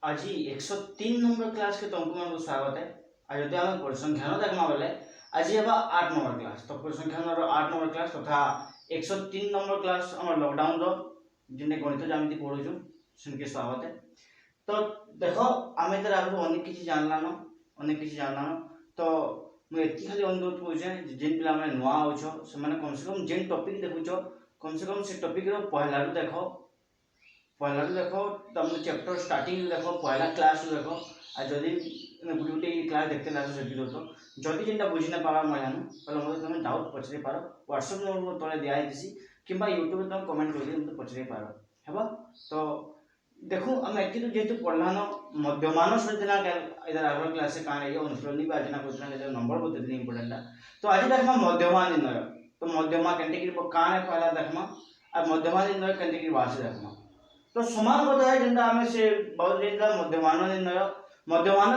आज 103 number class के तुमको मैं स्वागत है। आज जो आम परिसंख्यान देखमा बेले आज हेबा 8 नंबर क्लास। तो परिसंख्यान 8 नंबर क्लास तथा 103 नंबर क्लास आम लॉकडाउन रो जिने गणित जमी पढ़ुचु सुनके स्वागत है। तो देखो आम तर आगे अनेक किसी जानलान तो मुझे खाली अनुरोध करुचे जेन पिला माने नुआ होछो से माने कम से कम जेन टॉपिक देखुछो कम से कम से टॉपिक रो पहला देखो तुम चैप्टर स्टार्टिंग देखो पहला क्लास देखो आ जदि गुटे गुटे क्लास देखते लास्ट से तो जदि जेनटा बुझी ना पावा मजानु पहले मते तुम डाउट पचरे पारो व्हाट्सएप नंबर तले दिया दिसी किबा यूट्यूब में तुम कमेंट कर दे मते पचरे पारो हेबा। तो देखो हम एति तो जेतु पढ़लानो मध्यमान सृजना इधर आगला क्लास से काने ये अनुसरणी भी आजना करतना जे नंबर बते दिन इंपोर्टेंट। तो आज देखमा मध्यमान निर्णय। तो मध्यमा कैटेगरी काने पहला देखमा आ मध्यमान निर्णय कैटेगरी वासे देखमा। तो समान कथा है जेंदा हमें से बहुत जेंदा मध्यमान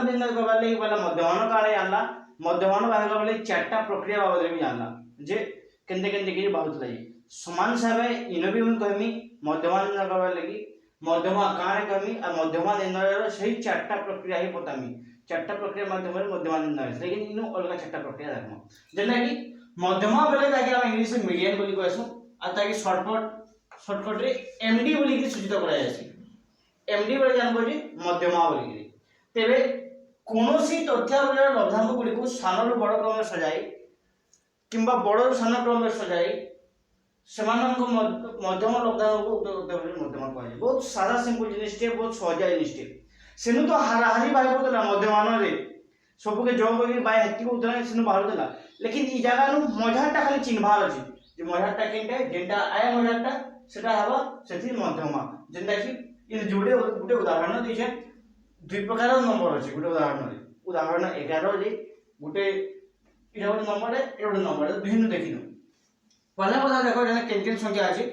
निर्णय करबा लागि पहला मध्यमान काणे जानला मध्यमान बाहर करबा चारटा प्रक्रिया बाबत भी जानला जे केंदे केंदे के बहुत लागि समान हिसाब इन भी हम कहमी मध्यमान निर्णय करबा लागि मध्यमा काणे कहमी आ मध्यमान निर्णय रो सही चारटा प्रक्रिया ही बतामी चारटा प्रक्रिया माध्यम रे मध्यमान निर्णय लेकिन इनो अलग चारटा प्रक्रिया देखम जेना कि मध्यमा बेले ताकि हम इंग्लिश में मीडियन बोली कहसु आ ताकि शॉर्टकट रे एमडी बोली कि सूचित करा जायछि। एमडी बोले जानबो जे मध्यमा बोली कि तेबे कोनोसी तथ्यावलीर लब्धांक गुडी को स्थान रो बड़ क्रम में सजाई किंबा बड़ रो स्थान क्रम में सजाई समानक मध्यम लब्धांक को उत्तर मध्यमा कहै बहुत सादा सिंपल जिनिस टे बहुत सहज जिनिस टे सेनु तो हाराहारी बाय होतला मध्यमान रे सब के जॉब के बाय हेति को उतरा सेनु बाहर देला लेकिन ई जगह नु मझाटा खाली चिन्हबार अछि जे मझाटा केनटे जेंटा आय मझाटा सेटा हबा सेति मध्यमा जेंदा कि इ जोडे गुटे उदाहरण दिछे दुई प्रकार नंबर अछि गुटे उदाहरण 11 जे गुटे इरा गुटे नंबर है ए गुटे नंबर है दुहिनु देखिनु पहला पता देखो जेना केन केन संख्या अछि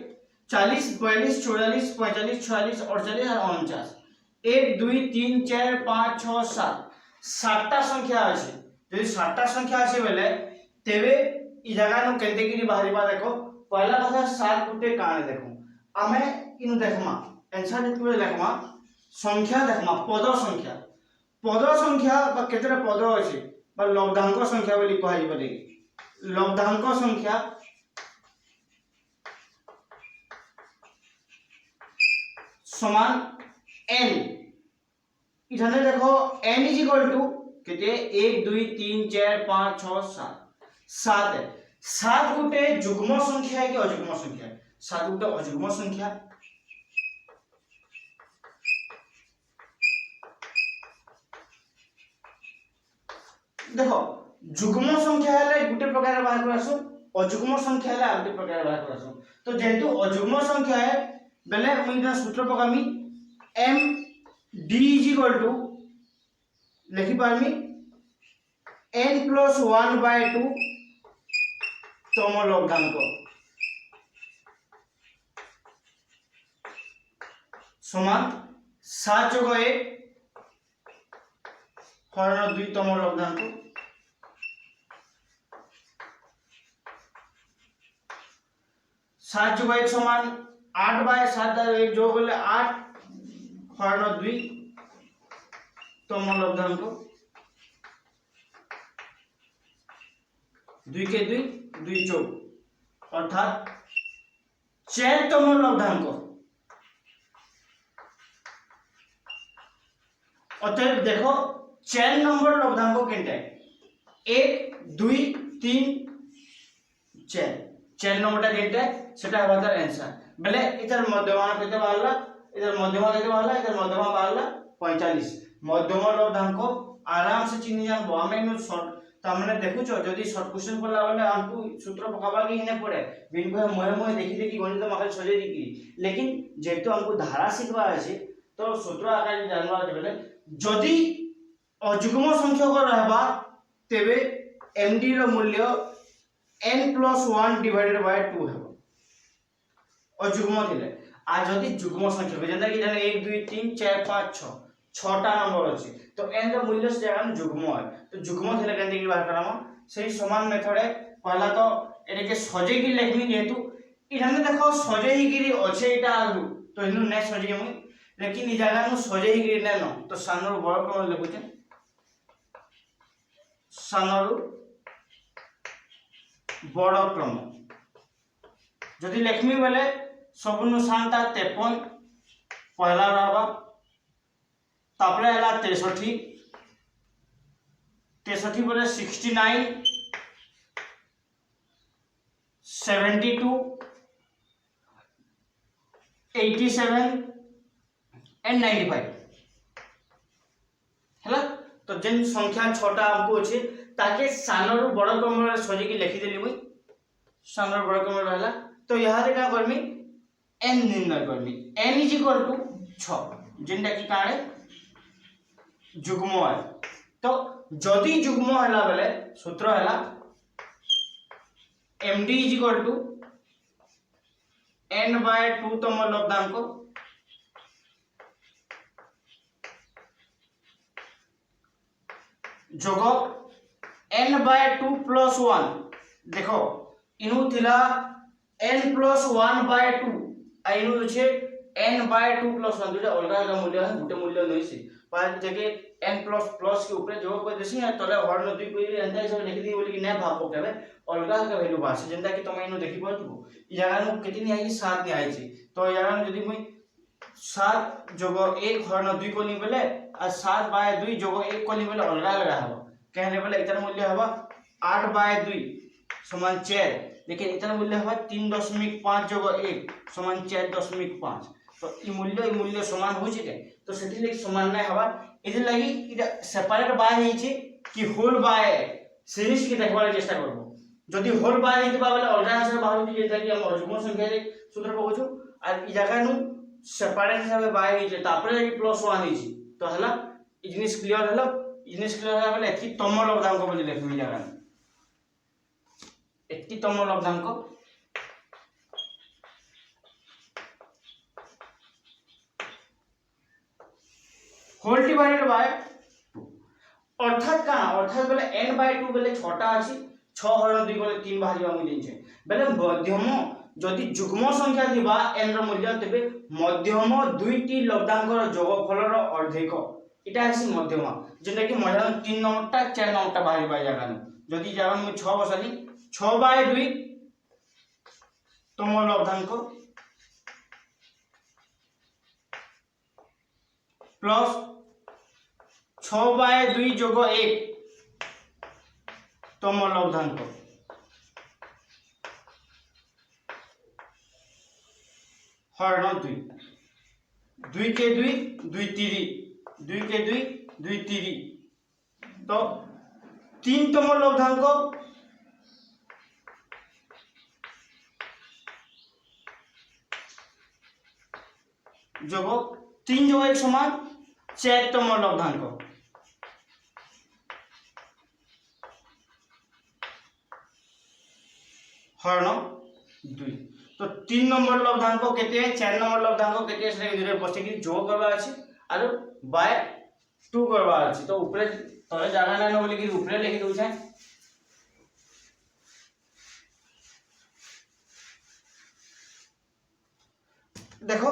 40 42 44 45 46 48 और 49 1 2 3 4 5 6 7 सातटा संख्या अछि यदि सातटा संख्या अछि बेले तेबे इ जगह नु केते कि बाहरीबा देखो पहला कथा सात गुटे काने देखो आमे इनु देखमा आंसर जतबे देखमा संख्या देखमा पद संख्या बा केतरा पद अछि बा लब्धांक संख्या बोली कहै बले लब्धांक संख्या समान n इठाने देखो n इज इक्वल टू केते 1 2 3 4 5 6 7 7 है 7 गुटे जुग्म संख्या है कि अजुग्म संख्या है 7 गुटे अजुग्म संख्या देखो जुग्म संख्या है गुटे प्रकार बाहर करसु अजुग्म संख्या है गुटे प्रकार बाहर करसु। तो जेतु अजुग्म संख्या है बेले मुइना सूत्र पकामी m d = लिखि पारमी n + 1/2 तम लब्धांक समान 7 + 1 हरण 2 तम लब्धांक 7 + 1 समान 8/7 1 जो बोले 8 हरण 2 तम लब्धांक 2 के 2 2 चौक अर्थात 4 तम लब्धांक अतः देखो 4 नंबर लब्धांक केनटा 1 2 3 4 नंबरटा केनटा सेटा हवा तार आंसर बेले इधर मध्यमान केते बाहरला इधर मध्यमा केते बाहरला इधर मध्यमा बाहरला 45 मध्यमा लब्धांक आराम से चिन्ह जानबो हमें नु शॉर्ट तामने देखुछो जदी शॉर्ट क्वेश्चन पड़ला वाले हमको सूत्र पकाबा के हिने पड़े बिन को मोय देखि देखि गणित माखल सजे दिकी लेकिन जेतो हमको धारा सिखबा अछि तो सूत्र आकार जानबा बेले जदी अजुग्म संख्या को रहबा तेबे md रो मूल्य n + 1 / 2 हेबो अजुग्म थिले आ जदी जुग्म संख्या जेंदा कि 1 2 3 4 5 6 6टा नंबर अछि तो n रो मूल्य से जगह जुग्म है तो जुग्म थिले केंदे कि बाहर करामा सही समान मेथड है पहला तो एने के सजे कि लेखनी जेतु इठाने देखो सजे ही गिरी अछि एटा आलू तो इनु ने सजे हम लेकिन इ जगह नु सजे ही नै न तो सानर बड़ क्रम लिखुचे सानर बड़ क्रम जदि लेखमी बेले सबनु सानता 53 पहला रहबा तापरे हला 63 बोले 69 72 87 एंड 95 हैला। तो जेन संख्या छटा हमको अछि ताके सानरु बड़ क्रम रे सजे की लिखि देली मुई सानरु बड़ क्रम रहला। तो यहाँ से क्या करमी n निर्णय करमी n इज इक्वल टू 6 जेनटा की काणे जुग्म है। तो जदि जुग्म हैला बेले सूत्र हैला md is equal to n/2 तम लब्धांक जोग n/2 प्लस 1 देखो इनु थिला n प्लस 1/2 आ इनु छे n/2 प्लस 1 दुटा अलगा अलगा मूल्य है गुटे मूल्य नहीं से पर जके n प्लस प्लस के ऊपर जोग कर देसी तले हर नदी कोई एंता हिसाब लिख दी बोली कि नै भाग पकेबे अलगा अलगा वैल्यू बासे जेंता कि तमे इनु देखि पड़तबो इ जगह नु केति नै आई 7 नै आई छी। तो जगह नु जदी मुई 7 जोग 1 हर नदी को नी बेले आ 7/2 जोग 1 को नी बेले अलगा अलगा हबो कहले बेले इतर मूल्य हबा 8/2 समान 4 लेकिन इतना मूल्य है 3.5 जोग 1 समान 4.5 तो इ मूल्य समान हो छिके तो सेठी लेक समान नै हवा इदि लागि इदा सेपरेट बाय हे छी कि होल बाय सीरीज के देखबार चेष्टा करबो जदि होल बाय हे बा बेले अलगा आंसर बाहर कि जेता कि हम जुग्म संख्या रे सूत्र पहुचो आ इ जगह नु सेपरेट हिसाब बाय हे छी तापरे कि प्लस 1 हे छी तो हला इजनिस क्लियर हलो इजनिस क्लियर हला बेले एथि तम लब्धांक बोली लिखबी जगह एथि तम लब्धांक होल डिवाइडेड बाय 2 अर्थात का अर्थात बेले n/2 बेले 6टा अछि 6 हरण 2 बेले 3 बाहरिबा मु दिनछे बेले मध्यम जदि जुग्म संख्या दिबा n रो मूल्य तबे मध्यम दुईटी लब्धांक रो जोगफल रो अर्धेक इटा आसी मध्यम जेटा कि मध्यम 3 नंबरटा 4 नंबरटा बाहरिबा जागा जदि जागा मु 6 बसाली 6/2 तम लब्धांक प्लस 6/2 जोग 1 तम लब्धांक हरण 2 2 के 2 2 3 2 के 2 2 3 तो 3 तम लब्धांक जोग 3 जोग 1 समान 4 तम लब्धांक हरण 2 तो 3 नंबर लब्धांक केते 4 नंबर लब्धांक केते से धीरे बसे कि जोग करबा अछि आरो बाय 2 करबा अछि तो ऊपर तले जागा नै न बोली कि ऊपर लिखि दउ छै देखो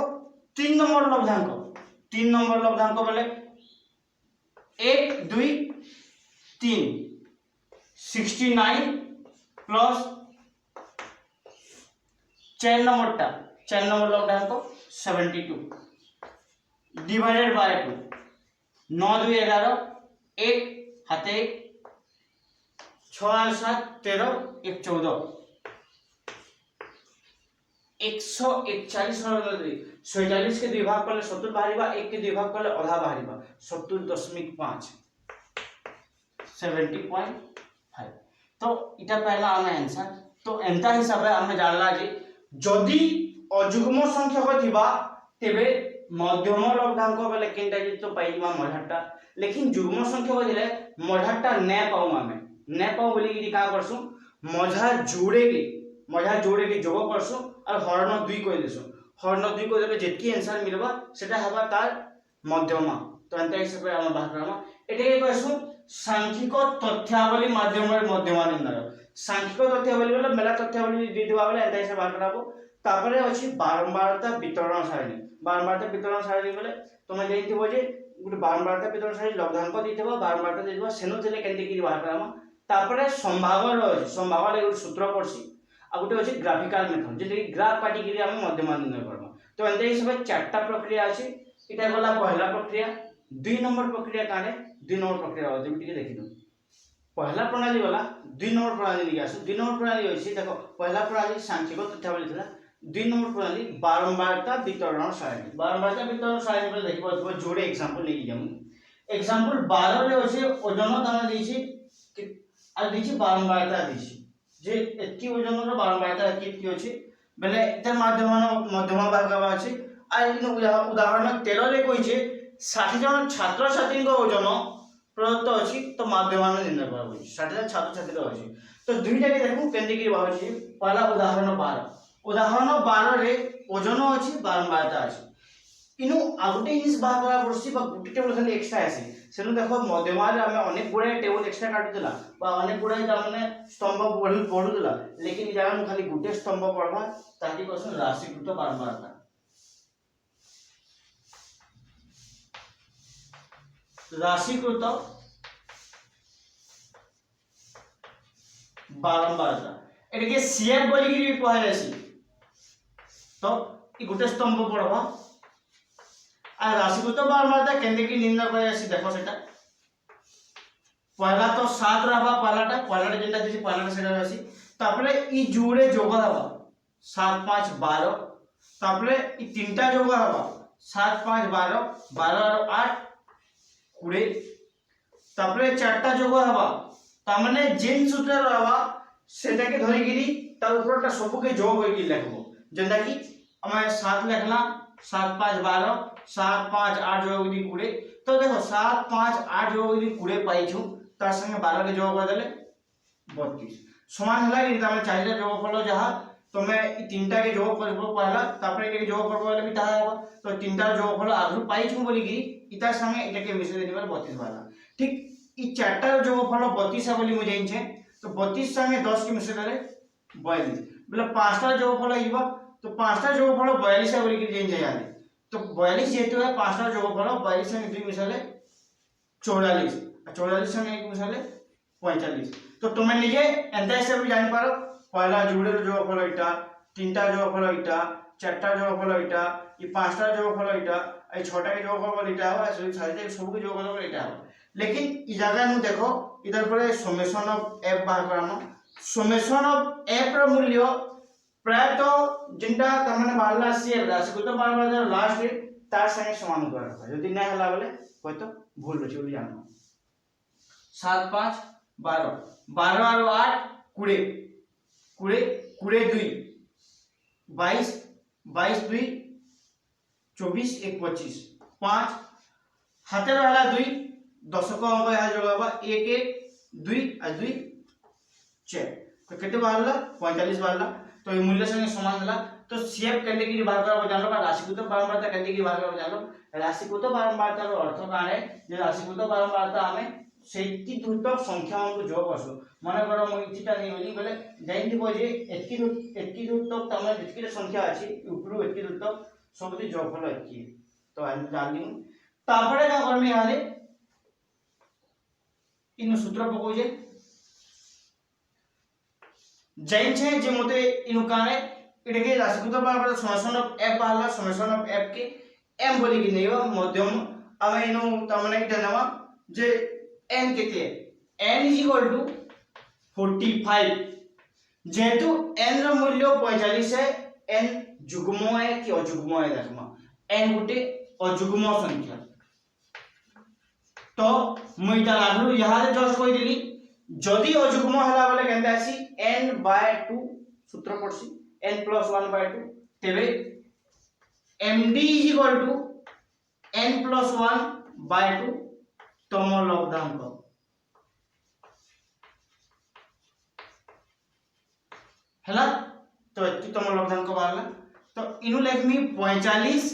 3 नंबर लब्धांक बोले 1 2 3 69 प्लस 4 नंबर लब्धांक 72 डिवाइडेड बाय 2 9 2 11 1 हाथे 6 7 13 1 14 141 47 के 2 भाग करले 70 बाहरिबा 1 के 2 भाग करले आधा बाहरिबा 70.5 70.5 तो इटा पहला आना आंसर। तो एंता हिसाब रे हम जानला जे जदि अजुग्म संख्या होथिबा तेबे मध्यम लब्धांक बेले केनटा जे तो पाइबा मझाटा लेकिन जुग्म संख्या होथिले मझाटा नै पाउ मामे नै पाउ बोली कि का करसु मझा जोड़े के जोग करसु और हरण 2 कहि देसु हरण 2 को देले जेतकी आंसर मिलबा सेटा हबा तार मध्यमा। तो एंता हिसाब रे हम बात करबा एटे के कहसु सांख्यिक तथ्यावली माध्यम रे मध्यमा निर्णय सांख्यिक तथ्य बोली बोले मेला तथ्य बोली दिदिबा बोले एंता हिसाब बाहर कराबो तापरे अछि बारंबारता वितरण सारणी बारंबारता वितरण सारणी बोले तुम जैथिबो जे गुटे बारंबारता वितरण सारणी लब्धांक दिथिबो बारंबारता दिथिबो सेनु थिले केनते कि बाहर करामा तापरे संभाग रो संभाग ले सूत्र पड़सी आ गुटे अछि ग्राफिकल मेथड जे ग्राफ काटी कि हम मध्यमान निर्णय करबा तो एंता हिसाब चारटा प्रक्रिया अछि इटा गला पहला प्रक्रिया 2 नंबर प्रक्रिया काने 2 नंबर प्रक्रिया जेमि के देखि दो पहला प्रणाली वाला 2 नंबर प्रणाली लिखा आसु 2 नंबर प्रणाली होइछि देखो पहला प्रणाली सांख्यिक तथ्यावली थिला 2 नंबर प्रणाली बारंबारता वितरण सारणी बारंबारता वितरण सारणी पर देखिबो जोड़े एग्जांपल लेके जामु एग्जांपल 12 रे होइछि ओजन दाना दिछि कि आ दिछि बारंबारता दिछि जे एत्की ओजन रो बारंबारता एत्की होछि बेले इतर मध्यम भाग अछि आ इन उदाहरण 13 रे कोइछि 60 जन छात्र छात्री को ओजन प्रदत्त अछि तो माध्यमान निर्णय करबो 60 जन छात्र छात्री रो अछि तो दुईटा के देखू केंदे की बाहु पहला उदाहरण 12 रे ओजन अछि बारंबारता अछि इनु आगुटे इस बाहर करा पड़सी बा गुटे टेबल खाली एक्स्ट्रा आसी सेनु देखो मध्यमान रे हमें अनेक गुडे टेबल एक्स्ट्रा काटि देला बा अनेक गुडे माने स्तंभ पढु देला लेकिन इ जगह में खाली गुटे स्तंभ पढबा ताकि क्वेश्चन राशिकृत बारंबारता राशिकृत बारंबारता एके सीएफ बोली की कहै अछि तो इ गुटे स्तंभ पढबा आ राशिकृत बारंबारता केंदे की निर्णय करे अछि देखो सेटा पहला तो 7 रहबा पहलाटा जेंटा दिछि पहलाटा सेटा अछि तापरे इ जुड़े जोग हबा 7 5 12 तापरे इ तीनटा जोग हबा 7 5 12 12 और 8 20 तापरे चारटा जोग हबा ता माने जेन सूत्र रहबा सेटा के धरि गिरी ता ऊपरटा सब के जोग होई कि लिखबो जेंदा कि हमें 7 लिखला 7 5 12 7 5 8 जोग दी 20 तो देखो 7 5 8 जोग दी 20 पाई छु तार संगे 12 के जोग कर देले 32 समान हला कि तामे चारिटा जोग फलो जहा तो मैं इ तीनटा के जोग करबो पहला तापरे के जोग करबो बोले भी ताहा होबो तो तीनटा जोग फलो आगु पाई छु बोली कि इतार संगे इटा के मिश्रण देबा 32 वाला ठीक इ चारटा जोग फलो 32 है बोली मुझे इनछे तो 32 संगे 10 के मिश्रण देले 42 बोले पांचटा जोग फलो इबा तो पांचटा जोग फलो 42 है बोली कि जेन जाय तो 42 जेतु है पांचटा जोग फलो 42 संगे 2 मिसाले 44 44 संगे 1 मिसाले 45 तो तुम निजे एंता हिसाब जानि पारो पहला जुड़े जोग फलो इटा तीनटा जोग फलो इटा चारटा जोग फलो इटा इ पांचटा जोग फलो इटा ए छटा के जोग फलो इटा हो सो सारे सब के जोग फलो इटा हो लेकिन इ जगह नु देखो इधर पर समेशन ऑफ f बाहर करामा समेशन ऑफ f रो मूल्य प्राय तो जिनटा तमने बारला से राशि तो बार लास्ट तार संगे समान कर रखा यदि नै हला बोले कोइ तो भूल रछि बोली जानो 7 5 12 12 और 8 20 20 2 22 22 2 24 1 25 5 हाथे रहला 2 10 को अंक यहा जोगाबा 1 1 2 और 2 4 तो केते बाहरला 45 बाहरला तो ये मूल्य संगे समान हला तो सीएफ केंदे की बाहर करबो जानलो बा राशिकृत बारंबारता केंदे की बाहर करबो जानलो राशिकृत बारंबारता रो अर्थ काने जे राशिकृत बारंबारता हमें सेति द्रुत संख्या को जोग असो माने करो म इतिटा नै होली बोले जैंति बोजे एतकी द्रुत तमे जितकी संख्या अछि ऊपरु एतकी द्रुत सबति जोग फल एतकी तो हम जान दिउ तापरे का करमे हाले इन सूत्र पको जे जैन छे जे मते इनु काने इडके राशिकृत बारंबारता समेशन ऑफ f बाहरला समेशन ऑफ f के m बोली कि नेयो मध्यम आमे इनु तमने इटा नवा जे n केते n इज इक्वल टू 45 जेतु n रो मूल्य 45 है n जुग्म है कि अजुग्म है देखमा n गुटे अजुग्म संख्या तो मुइटा लागु यहां रे जस्ट कहि देली जदी अजुग्म हला बोले केनते आसी n/2 सूत्र पड़सी n + 1/2 तेबे md is equal to n + 1/2 तम लब्धांक हला तो एति तम लब्धांक बाहरला तो इनु लेखमी 45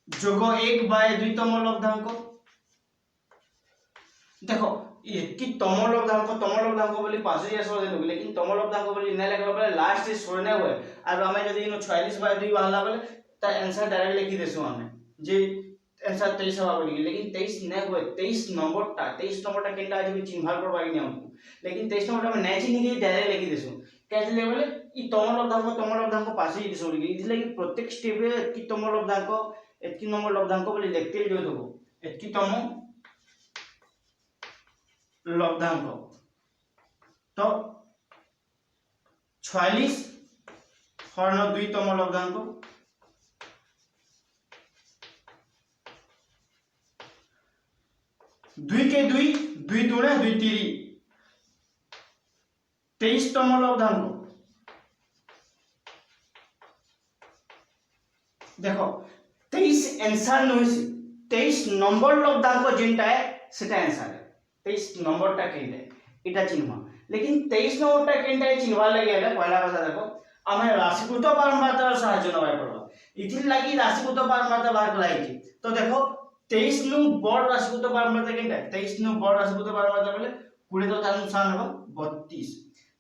जोग 1/2 तम लब्धांक देखो कि तम लब्धांक बोली 5 इयर्स देलु लेकिन तम लब्धांक बोली नै लेखला बेले लास्ट सोय नै होय आरो हमें जदी 46/2 बाहला बेले त आंसर डायरेक्ट लिखि देसु हमें जे आंसर 23 हवा बोली लेकिन 23 नै होय 23 नंबरटा केनटा जे चिन्हल पड़बा कि हमको लेकिन 23 नंबरटा में नै चिन्ह के डायरेक्ट लिखि देसु कैसे ले बोले ई तम लब्धांक 5 इयर्स बोली इसलिए कि प्रत्येक स्टेप रे कि तम लब्धांक एतकी नंबर लब्धांक बोली लिखते जो देबो एतकी तम लब्धांक तो 46 हरण 2 तम लब्धांक 2 के 2 2 दुणे 2 3 23 तम लब्धांक देखो 23 आंसर नोइस 23 नंबर लब्धांक जेंटा है सेटा आंसर है 23 नंबरटा केनटा इटा चिन्ह लेकिन 23 नंबरटा केनटा चिन्हवा लागि है पहला কথা देखो हमें राशिकृत बारंबारतार साहाय्य नबाय पड़बा इथिर लागि राशिकृत बारंबारता बाहर कराई तो देखो 23 नु बड़ राशिकृत बारंबारता केनटा 23 नु बड़ राशिकृत बारंबारता बोले 20 तो तानु सान हो 32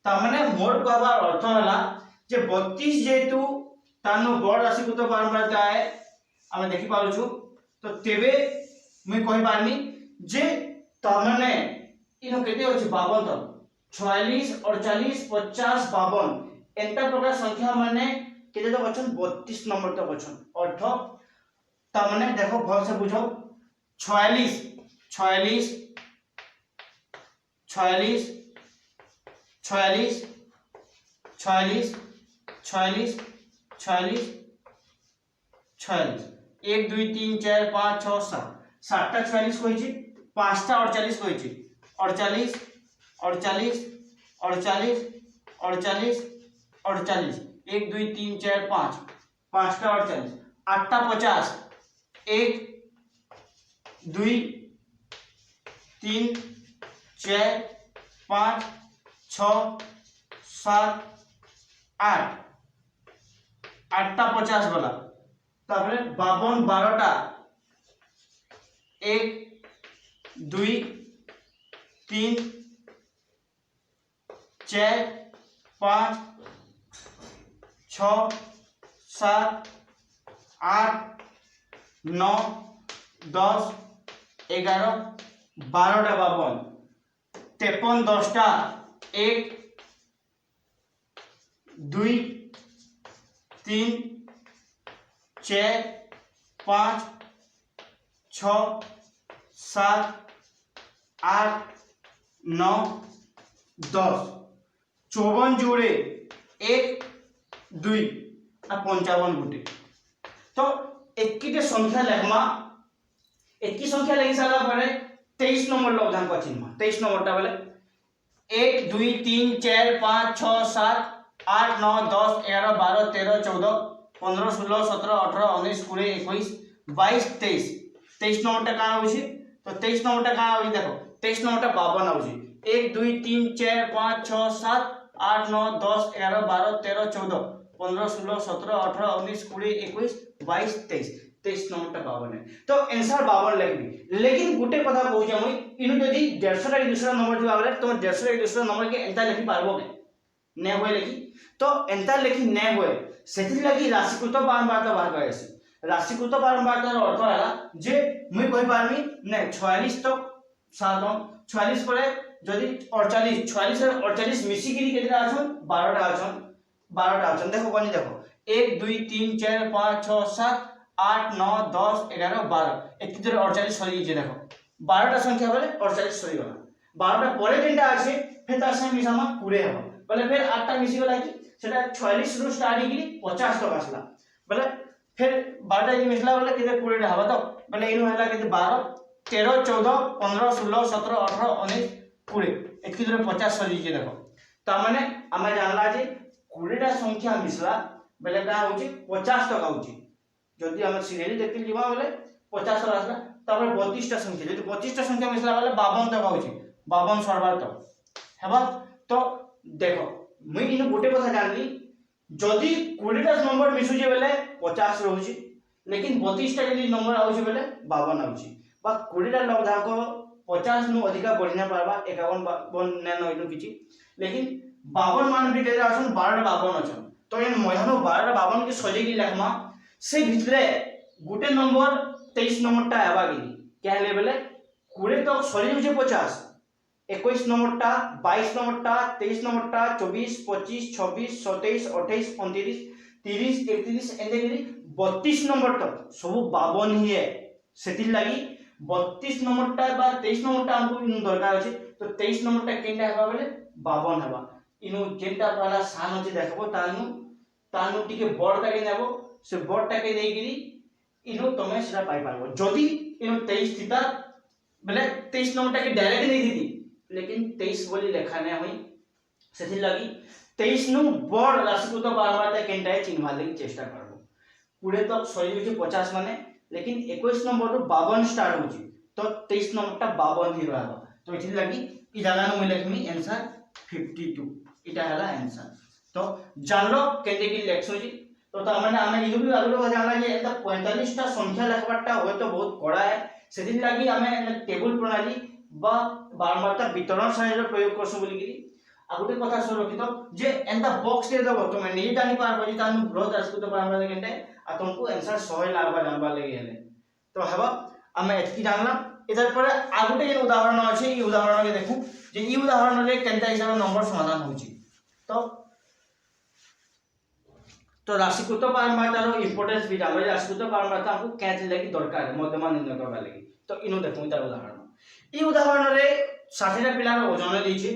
ता माने मोर कहबार अर्थ हला जे 32 जेतु तानु बड़ राशिकृत बारंबारता है हमें देखि पाउछु तो तेबे मैं कहि पारनी जे तामने इनो केते होछि 52 तक 46 48 50 52 एंता प्रकार संख्या माने केते तो बचन 32 नंबर तक बचन अर्थ तामने देखो भल से बुझो 46 46 46 46 46 46 46 46 1 2 3 4 5 6 7 7टा 46 কইছি 5টা 48 কইছি 48 48 48 48 48 1 2 3 4 5 5टा 48 8टा 50 1 2 3 4 5 6 7 8 8टा 50 वाला तापरे 52 12टा 1 2 3 4 5 6 7 8 9 10 11 12टा 52 53 10टा 1 2 3 4 5 6 7 8 9 10 54 जोड़े 1 2 आ 55 गुटे तो एकीटे संख्या लेखमा एकी संख्या लेखि सारा परे 23 नंबर लब्धांक चिन्ह 23 नंबरटा बोले 1 2 3 4 5 6 7 8 9 10 11 12 13 14 15 16 17 18 19 20 21 22 23 23 नंबरटा का होछि तो 23 नंबरटा का होछि देखो 23 नंबरटा 52 होछि 1 2 3 4 5 6 7 8 9 10 11 12 13 14 15 16 17 18 19 20 21 22 23 23 नंबरटा 52 है तो आंसर 52 लिखबी लेकिन गुटे कथा कहू जे मुई इनु जदी 150 टा दूसरा नंबर दिबा बेले तुम 150 टा दूसरा नंबर के एंता लिखि पारबो के ने होय लिखि तो एंता लिखि ने होय सेथि लागि राशिकृत बारंबारता बाहर करैसे राशिकृत बारंबारतार अर्थ हला जे मुई कहि पारमी ने 46 तो 7 46 परे जदी 48 46 और 48 मिसी गिरी केतरा आछन 12टा आछन देखो कोनी देखो 1 2 3 4 5 6 7 8 9 10 11 12 एति धरे 48 सरी जे देखो 12टा संख्या बोले 48 सरी गला 12टा परे जेंटा आछे फेर तार संगे मिसामा 20 हबो बोले फिर 8टा मिसी गला कि सेटा 46 रु स्टार्ट गिरी 50 तक आसला बोले फिर 12टा जे मिसला बोले केते 20 टा हबा तो बोले इनु हला केते 12 13 14 15 16 17 18 19 20 एति धरे 50 सरी जे देखो ता माने हमें जानला जे 20 टा संख्या मिसला बोले का होची 50 तक आउची जदी हम सीरियल देखि लिबा बोले 50 तक आसला तापर 32 टा संख्या जदी 32 टा संख्या मिसला बोले 52 तक आउची 52 सरबार तक हेबा तो देखो मुई इनो गोटे कथा जानली जदी 20 टा नंबर मिसुजे बेले 50 रहउची लेकिन 32 टा जदी नंबर आउची बेले 52 आउची बा 20 टा लब्धांक 50 नु अधिका बढ़ी ना पारबा 51 52 नानो इनु किछि लेकिन 52 मान भी केते आछन 12 52 अछन तो एन मयानो 12 52 के सजे की लेखमा से भितरे गुटे नंबर 23 नंबर टा आबा कि क्या हेले बेले 20 तक सरी जे 50 21 नंबर टा 22 नंबर टा 23 नंबर टा 24 25 26 27 28 29 30 31 एंते गिरी 32 नंबर तक सब 52 ही है सेति लागि 32 नंबर टा बा 23 नंबर टा हमको इन दरकार अछि तो 23 नंबर टा केनटा हेबा बेले 52 हेबा इनु जेनटा पहला सान अछि देखबो तानु टिके बड़ का के नेबो से बड़ टा के नै गिरी इनु तमे सेटा पाई पारबो जदी इनु 23 थिता बेले 23 नंबर टा के डायरेक्ट नै दीदी लेकिन 23 बोली लेखा नै होई सेथि लागि 23 नु बड़ राशि को तो बारबार केनटा चिन्हवा लागि चेष्टा करबो पुरे तक सही होची 50 माने लेकिन 21 नंबर रो 52 स्टार्ट होची तो 23 नंबर टा 52 ही रहबा तो इथि लागि इ जागा नु लिखमी आंसर 52 इटा हला आंसर तो जानलो केते की लेखसो जी तो माने हमें इनु भी आगलो जानला जे एता 45 टा संख्या लेखबाटा होय तो बहुत कड़ा है सेदिन लागि हमें टेबल प्रणाली बा बारंबारता वितरण साइज रो प्रयोग करसु बोली गिरी आ गुटे कथा सो रखि तो जे एंता बॉक्स दे दबो तो मैं नहीं जानि पारबो जे तानु बहुत रास्ता तो बारंबार केनटे आ तुमको आंसर 100 लागबा जानबा लागि हेले तो हबा हमें एतकी जानला इधर पर आ गुटे जे उदाहरण अछि ई उदाहरण के देखु जे ई उदाहरण रे केनटा हिसाब नंबर समाधान होची तो राशिकृत बारंबारतार इंपोर्टेंस भी जानो राशिकृत बारंबारता हमको कैच लगी दरकार मध्यमा निर्णय करबा लागि तो इनो देखु तार उदाहरण ई उदाहरण रे 60 टा पिलार ओजन देछि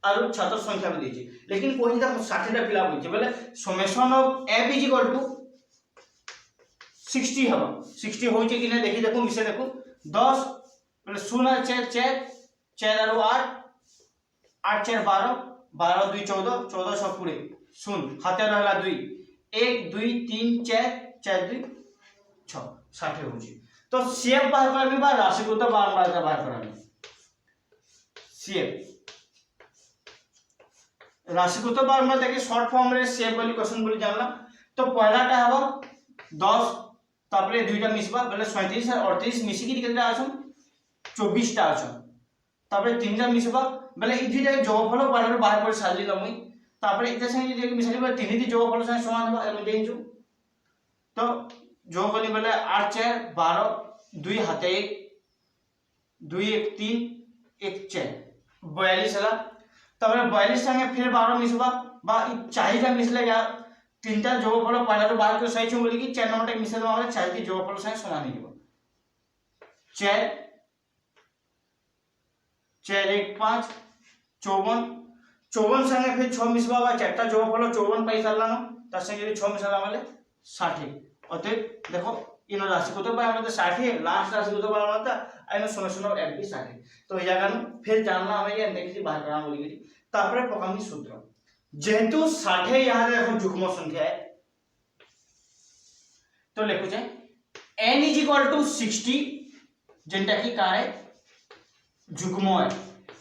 आरो छात्र संख्या भी देछि लेकिन कोइ ता 60 टा पिला होछि बोले summation of f is equal to 60 हबो 60 होछि कि नै देखि देखु मिसे देखु 10 बोले 0 4 4 4 आरो 8 8 4 12 12 2 14 14 6 20 0 हाते रहला 2 1 2 3 4 4 2 6 60 होछि तो सीएफ बाहर करबी बा राशिकृत बारंबारता बाहर करबी सीएफ राशिकृत बारंबारता के शॉर्ट फॉर्म रे सीएफ बोली क्वेश्चन बोली जानला तो पहला टा हबो 10 तापरे दुईटा मिसबा बोले 37 और 38 मिसी की केतना आछन 24 टा आछन तापरे तीनटा मिसबा बोले इ दुईटा जोगफल बाहर कर साली लमई तापरे इते संगे जे मिसाली बोले तीन दी जोगफल संगे समान हबा एमे देंजु तो जो बोली बोले 8 4 12 2 हाते 1 2 1 3 1 4 42 हला तबरे 42 संगे फिर 12 मिसबा बा इ चाहिदा मिसलेगा तीनटा जोगफल पहला तो बाहर कर सही छु बोली कि 4 नंबर टा मिसले माने चाहि जोगफल संगे समान हिबो 4 4 1 5 54 54 संगे फिर 6 मिसबा बा चारटा जोगफल 54 पैसा लानो त संगे 6 मिसला माने 60 अते देखो इनो राशि को तो बाय मतलब 60 लास्ट राशि को तो बाय मतलब आइनो समेशन ऑफ f भी 60 तो ये जगह फिर जानना हमें ये देखि बाहर करना बोली गई तापरे पकामी सूत्र जेहेतु 60 यहां देखो युग्म संख्या है तो लिखो जे n = 60 जेंटा की का है युग्म है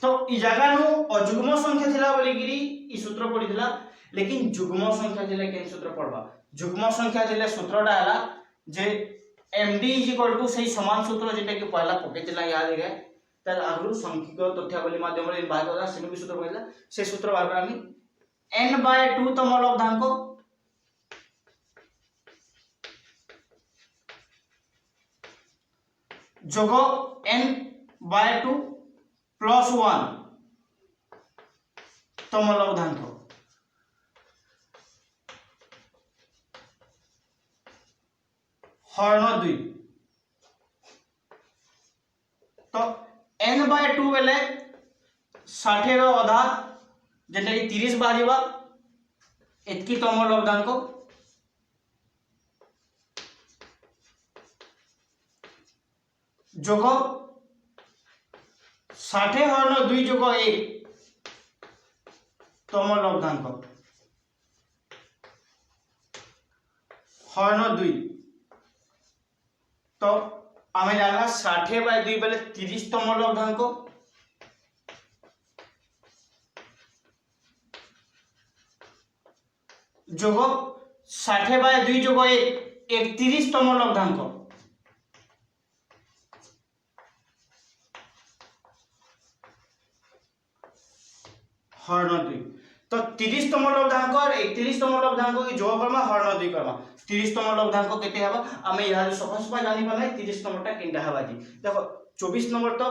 तो इ जगह नु अयुग्म संख्या थिला बोली गिरी इ सूत्र पड़ी थिला लेकिन युग्म संख्या थिले के सूत्र पड़बा युग्म संख्या थिले सूत्रटा हला जे md = सही समान सूत्र जेटा कि पहला पकेतिला याद है तर आगु सांख्यिक तथ्यावली माध्यम रे बात होता सेनु भी सूत्र पड़िला से सूत्र बार आमी n/2 तम लब्धांक जोग n/2 + 1 तम लब्धांक हरण 2 तो n/2 बेले 60 रो आधा जेटा कि 30 बाजिबा एतकी तम लब्धांक जोग 60 हरण 2 जोग 1 तम लब्धांक हरण 2 तो आमे जानला 60/2 बेले 30 तम लब्धांक जोग 60/2 जोग 1 31 तम लब्धांक हरण 2 तो 30तम लब्धांक और 31तम लब्धांक की जोग करमा हरण 2 करमा 30तम लब्धांक केते हबा आमे इहा सफा सफा जानि पाले 30तम टा केनटा हबा जी देखो 24 नंबर तो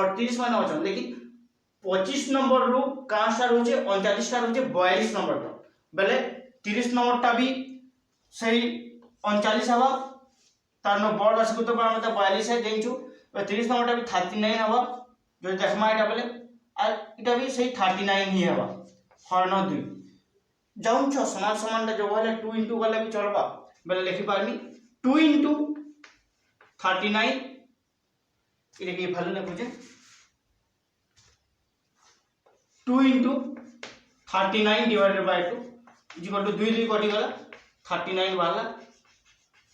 38 माने अछन लेकिन 25 नंबर रु कासा रहउचे 39 टा रहउचे 42 नंबर तो बेले 30 नंबर टा भी सही 39 हबा तार न बड़ राशि को तो पारमाता 42 है देंचु 30 नंबर टा भी 39 हबा जो देखमा एटा बेले आ इटा भी सही 39 ही हबा हरण 2 जाउन छ समान समान टा जो वाले 2 into वाला भी चलबा बेले लिखि पारमी 2 into 39 इरे के भलो लिखुचे 2 into 39 divided by 2 is equal to 2 2 कटि गला 39 वाला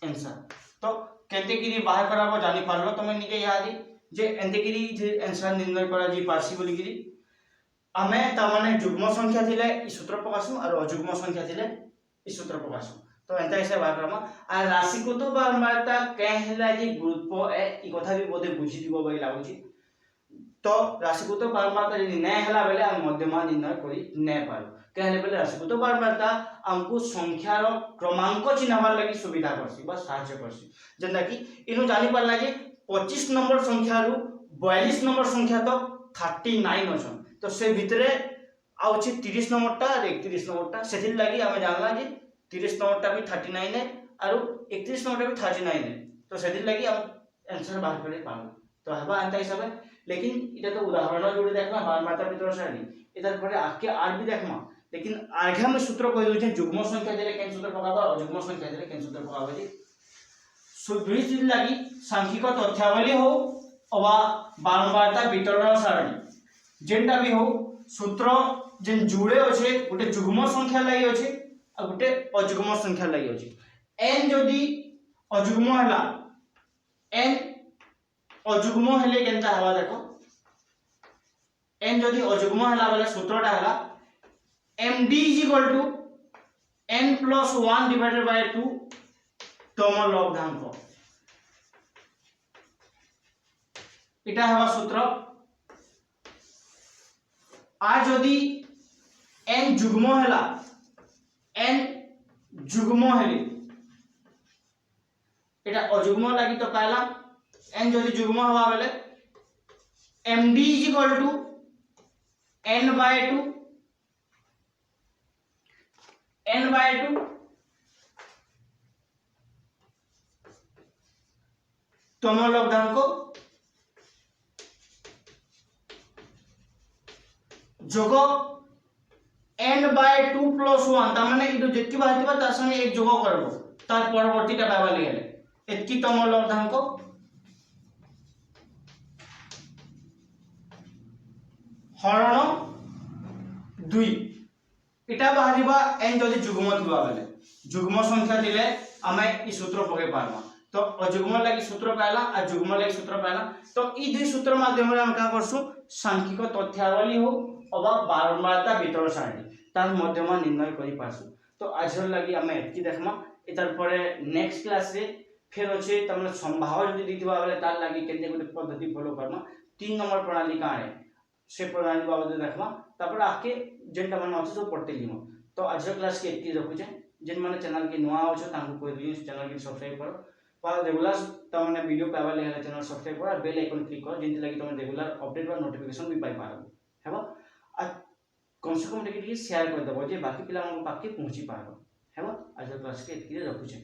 आंसर तो केते गिरी बाहर कराबो जानि पारलो तमे निजे याद जे एंते गिरी जे आंसर निर्णय करा जी पारसी बोली गिरी आमे त माने जुग्म संख्या थिले इ सूत्र प्रकाशम और अजुग्म संख्या थिले इ सूत्र प्रकाशम तो एंता हिसाब बाहर करामा आ राशि को तो बारंबारता के हैला जी गुरुत्व ए इ कथा भी बोधे बुझी दिबो बई लागुची तो राशि को तो बारंबारता यदि नै हैला बेले हम मध्यमा निर्णय करी नै पारो कहले बेले राशि को तो बारंबारता हमको संख्यार क्रमांक चिन्हबार लागि सुविधा करसी बस सहायता करसी जेना कि इनु जानि पारला जे 25 नंबर संख्या रु 42 नंबर संख्या तो 39 अछन तो से भितरे आउची 30 नंबर टा और 31 नंबर टा सेथिल लागि हमें जानला जे 30 नंबर टा भी 39 है और 31 नंबर टा भी 39 है तो सेथिल लागि हम आंसर बाहर करे पाबो तो हबा अंत हिसाब लेकिन इटा तो उदाहरण जोड़ी देखना बारंबारता वितरण सारणी इधर परे आके आर भी देखमा लेकिन आगे हम सूत्र कहि दोछे जुग्म संख्या देले केन सूत्र पकाबा अजुग्म संख्या देले केन सूत्र पकाबा जी सुदृढ़ चीज लागि सांख्यिक तथ्यावली हो अवा बारंबारता वितरण सारणी जेंटा भी हो सूत्र जेन जुड़े अछि गुटे जुग्म संख्या लागि अछि आ गुटे अजुग्म संख्या लागि अछि n जदी अजुग्म हला n अजुग्म हेले केनता हवा देखो n जदी अजुग्म हला वाला सूत्रटा हला md is equal to n plus 1 divided by 2 तम लब्धांक इटा हवा सूत्र आ जदी n जुग्म हला n जुग्म हेले इटा अजुग्म लागि तो पहला n जदी जुग्म हवा बेले md is equal to n by 2 n by 2 तम लब्धांक जोग n by 2 plus 1 ता माने इदो जेति बाहितबा तार संगे एक जोग करबो तार परवर्तीटा पाबा लेले एतकी तम लब्धांक हरण 2 इटा बाहरिबा n जदि जुग्म थिबा बेले जुग्म संख्या दिले आमे इ सूत्र पके पारबा तो अजुग्म लागि सूत्र पाइला आ जुग्म लागि सूत्र पाइला तो इ दुई सूत्र माध्यम रे हम का करसु सांख्यिक तथ्यावली हो अबा बारंबारता वितरण सारणी तार मध्यमा निर्णय करि पासु तो आजर लागि आमे एतकी देखमा इतर परे नेक्स्ट क्लास रे फेर अछि तमने संभाव जदि दिथिबा बेले तार लागि केते गुटे पद्धति फॉलो करना 3 नंबर प्रणाली का है से प्रणाली बाबत देखमा तापर आके जेंटा मन अछि सब पढ़ते लिमो तो आजर क्लास के एतकी रखु छे जेन माने चैनल के नवा हो छ तांको कोइ दिस चैनल के सब्सक्राइब करो पर रेगुलर तमने वीडियो पाबा ले चैनल सब्सक्राइब करो और बेल आइकन क्लिक करो जेंति लागि तमने रेगुलर अपडेट और नोटिफिकेशन भी पाइ पारबो हेबो आ कम से कम देखि शेयर कर दबो जे बाकी पिला मन पाके पहुंची पारबो हेबो आज क्लास के एतकी रखु छे।